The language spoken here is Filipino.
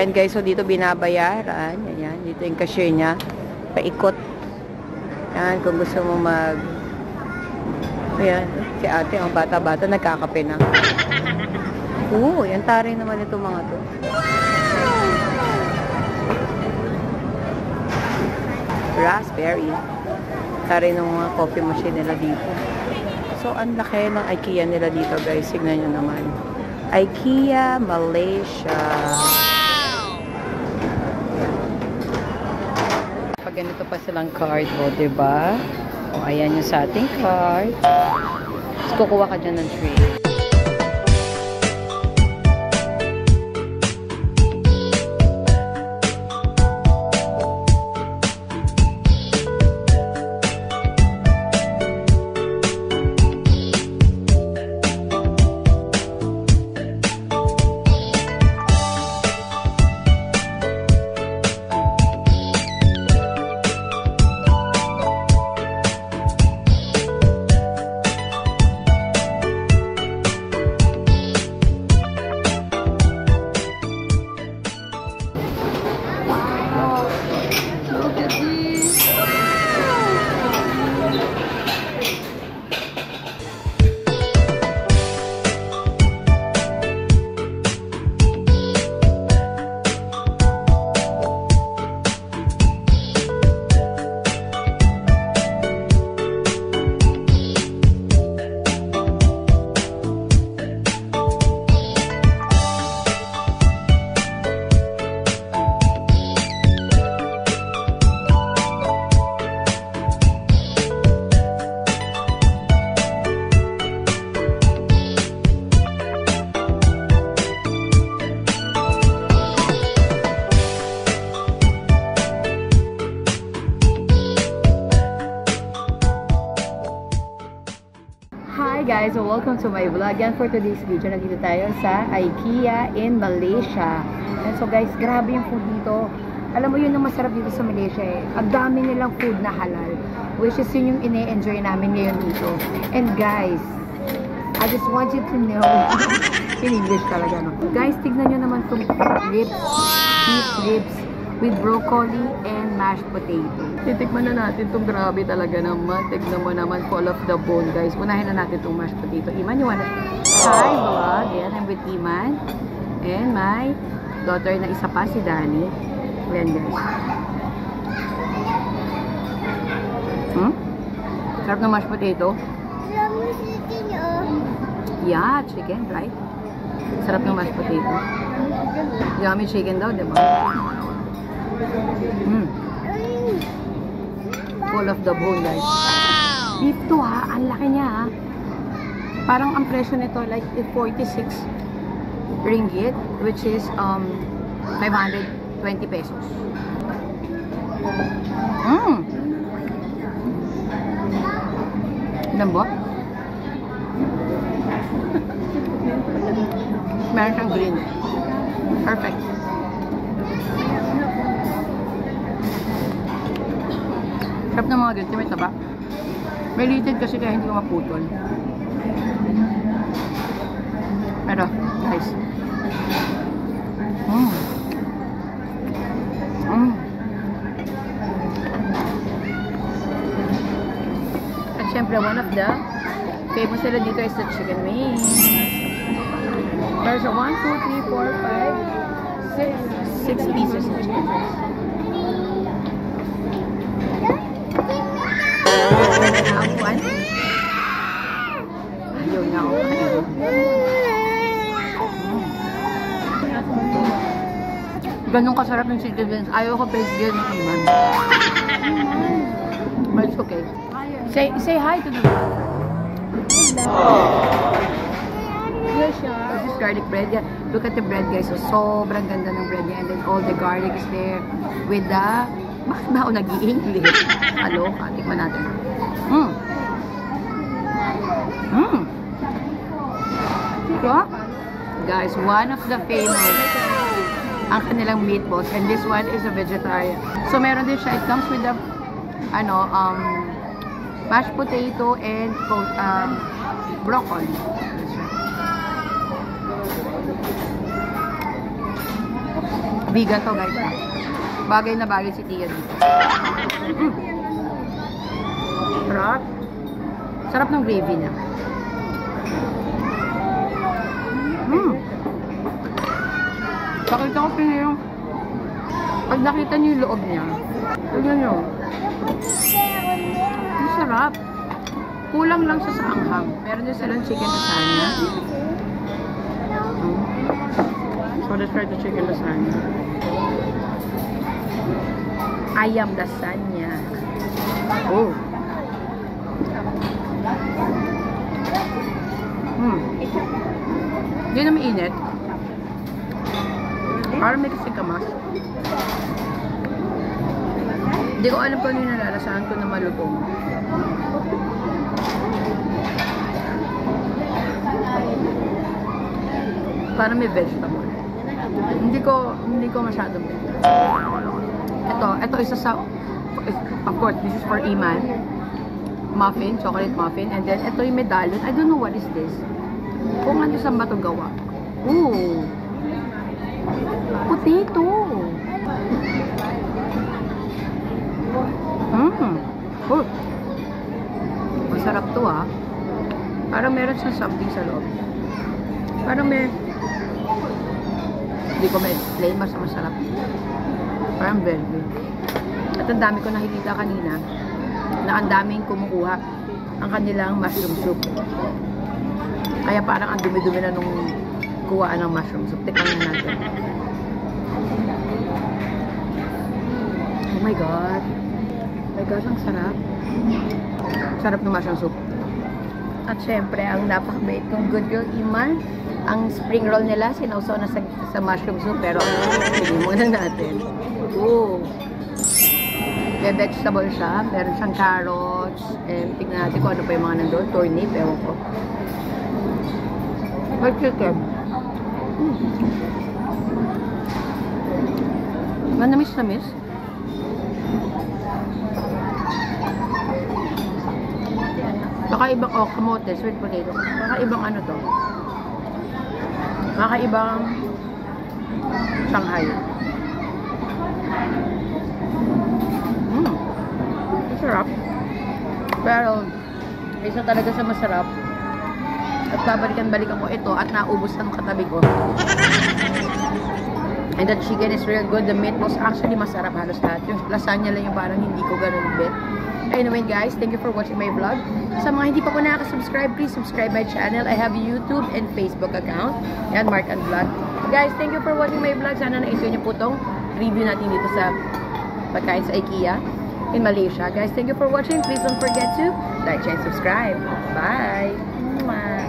Ayan guys, so dito binabayaran. Ayan, dito yung cashier niya. Paikot. Ayan, kung gusto mo mag... Ayan, si ate, ang bata-bata, nagkakape na. Oo, yan taray naman ito mga to. Raspberry. Taray ng mga coffee machine nila dito. So, ang laki ng IKEA nila dito guys. Signan nyo naman. IKEA, Malaysia. Pag ganito pa silang card mo, diba? O, ayan yung sa ating card. Tapos kukuha ka dyan ng tray. Hi guys, so welcome to my vlog. And for today's video, nandito tayo sa IKEA in Malaysia. And so guys, grabe yung food dito. Alam mo yun ang masarap dito sa Malaysia eh. Ang dami nilang food na halal, which is yun yung ine-enjoy namin ngayon dito. And guys, I just want you to know, in English talaga no. Guys, tignan nyo naman itong ribs, beef ribs with broccoli and mashed potato. Titikman na natin itong grabe talaga naman. Tignan mo naman, full of the bone, guys. Unahin na natin itong mashed potato. Iman, you wanna... Hi, vlog. Ayan, I'm with Iman. And my daughter na isa pa, si Dani. Ayan, guys. Sarap na mashed potato. Yeah, chicken, right? Sarap ng mashed potato. Yummy chicken daw, diba? Full of the bone, guys. Wow! Dito ha, ang laki niya ha. Parang ang presyo nito like 46 ringgit, which is 520 pesos. Lambot. Meron siyang green. Perfect. Sarap ng mga ganito, may taba. May litid kasi kaya hindi ko maputol. Pero, guys. At syempre, one of the famous nila dito is the chicken wings. There's a 1, 2, 3, 4, 5, 6 pieces of chicken wings. Apuan. Ayaw na ako. Ganun kasarap ng chicken wings. Ayaw ko bigyan ng Iman. But it's okay. Say hi to the vlog. This is garlic bread. Yeah. Look at the bread, guys. So, sobrang ganda ng bread niya. And then all the garlic is there with the... Bakit ba ako nag-i-English? Aloka. Tikman natin. So, guys, one of the famous ang kanilang meatballs. And this one is a vegetarian. So, meron din siya. It comes with the mashed potato and broccoli. Vegan to guys. Bagay na bagay si Tia dito. Sarap. Sarap ng gravy niya. Pakita ko pinay yung pag nakita niyo yung loob niya. Tignan niyo. Ang sarap. Kulang lang siya sa anghang. Meron din silang chicken lasagna. So let's try the chicken lasagna. Ayam lasagna. Oh. Hindi na mainit. Parang may kasi kamas. Hindi ko alam kung ano yung nalalasahan ko na malutong. Parang may vegetable. Hindi ko masyadong bet. Ito isa sa, of course, this is for Iman. Muffin, chocolate muffin. And then, ito yung medallion. I don't know what is this. Kung ano saan ba ito gawa. Ooh. Potato. Oh. Masarap to ah. Parang meron siya something sa loob. Parang may... Hindi ko ma-explain. Masarap. Parang velvet. At ang dami ko nakikita kanina na ang daming kumukuha ang kanilang mushroom soup. Kaya parang ang dumi-dumi na nung kuhaan ng mushroom soup. Tikman na natin. Oh my God. Oh my gosh, ang sarap. Sarap ng mushroom soup. At syempre, ang napakabait kong good girl Iman, ang spring roll nila, sinausaw na sa mushroom soup, pero hindi muna natin. Ooh. May vegetable siya, meron siyang carrots, and tignan natin kung ano pa yung mga nandun, turnip, ewan ko. May chicken. Manamis-namis. Kakaibang, kamote, sweet potato. Kakaibang ano to? Kakaibang Shanghai. Masarap. Pero, isa talaga sa masarap. At babalikan-balikan ko ito at naubos ng katabi ko. And the chicken is real good. The meat was actually masarap halos lahat. Yung lasagna lang yung parang hindi ko ganun bet. Anyway guys, thank you for watching my vlog. Sa mga hindi pa po nakaka-subscribe, please subscribe my channel. I have a YouTube and Facebook account. Yan, Mark and Vlog. Guys, thank you for watching my vlog. Sana na-enjoy niyo po itong review natin dito sa pagkain sa IKEA in Malaysia. Guys, thank you for watching. Please don't forget to like, share, and subscribe. Bye! Mwah.